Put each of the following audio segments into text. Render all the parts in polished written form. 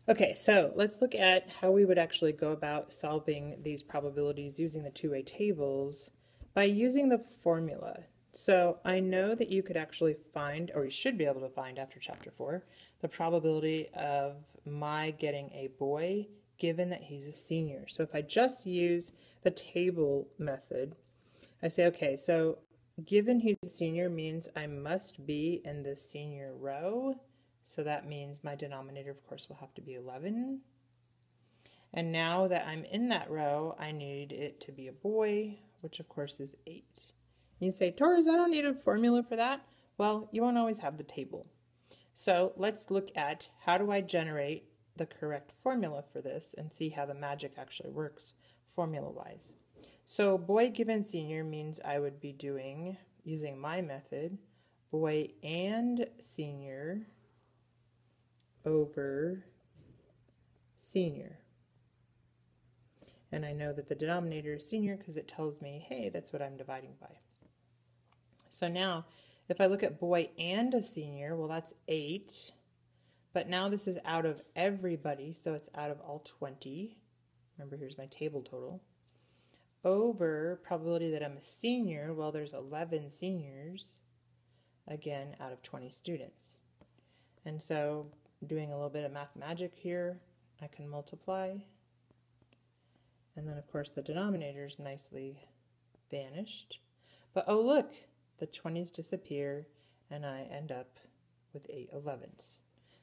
Okay, so let's look at how we would actually go about solving these probabilities using the two-way tables by using the formula. So I know that you could actually find, or you should be able to find after chapter 4, the probability of my getting a boy given that he's a senior. So if I just use the table method, I say, okay, so given he's a senior means I must be in the senior row. So that means my denominator, of course, will have to be 11. And now that I'm in that row, I need it to be a boy, which of course is 8. You say, Torres, I don't need a formula for that. Well, you won't always have the table. So let's look at how do I generate the correct formula for this and see how the magic actually works formula-wise. So boy given senior means I would be doing, using my method, boy and senior over senior. And I know that the denominator is senior because it tells me, hey, that's what I'm dividing by. So now, if I look at boy and a senior, well, that's 8. But now this is out of everybody, so it's out of all 20. Remember, here's my table total. Over probability that I'm a senior, well, there's 11 seniors, again, out of 20 students. And so doing a little bit of math magic here, I can multiply. And then, of course, the denominator's nicely vanished. But oh, look, the 20s disappear, and I end up with 8 11s.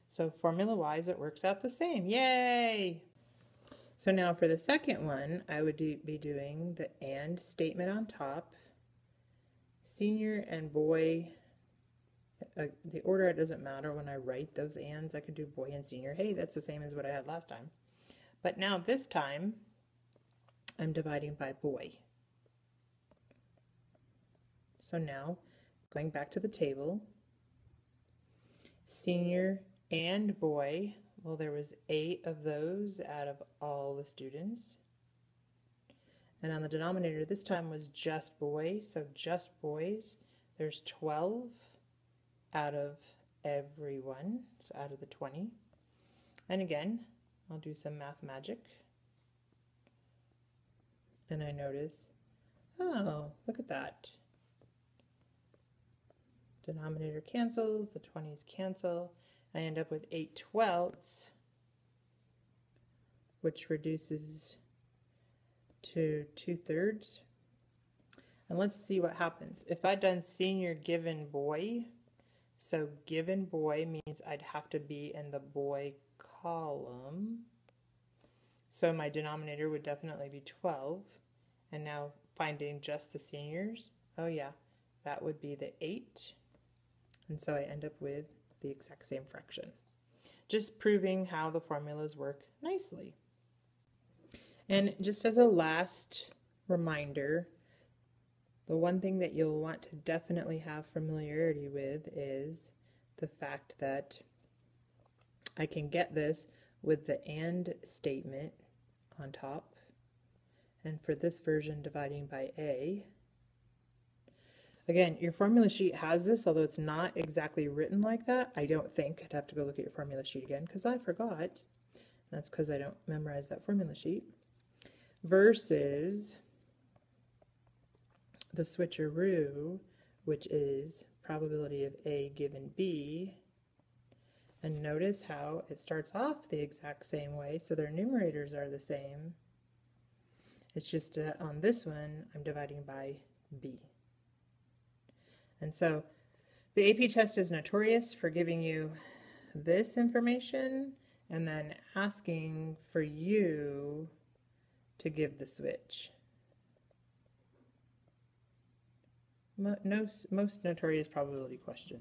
So formula-wise, it works out the same. Yay! So now for the second one, I would be doing the and statement on top. Senior and boy, the order, it doesn't matter when I write those ands. I could do boy and senior. Hey, that's the same as what I had last time. But now this time, I'm dividing by boy. So now, going back to the table, senior and boy, well, there was 8 of those out of all the students. And on the denominator this time was just boy, so just boys. There's 12 out of everyone, so out of the 20. And again, I'll do some math magic. And I notice, oh, look at that. Denominator cancels, the 20s cancel. I end up with 8 twelfths, which reduces to 2/3. And let's see what happens. If I'd done senior given boy, so given boy means I'd have to be in the boy column. So my denominator would definitely be 12. And now finding just the seniors, oh yeah, that would be the 8. And so I end up with the exact same fraction. Just proving how the formulas work nicely. And just as a last reminder, the one thing that you'll want to definitely have familiarity with is the fact that I can get this with the AND statement on top. And for this version, dividing by A. Again, your formula sheet has this, although it's not exactly written like that. I don't think. I'd have to go look at your formula sheet again because I forgot. That's because I don't memorize that formula sheet. Versus the switcheroo, which is probability of A given B. And notice how it starts off the exact same way, so their numerators are the same. It's just on this one, I'm dividing by B. And so the AP test is notorious for giving you this information and then asking for you to give the switch. Most notorious probability question.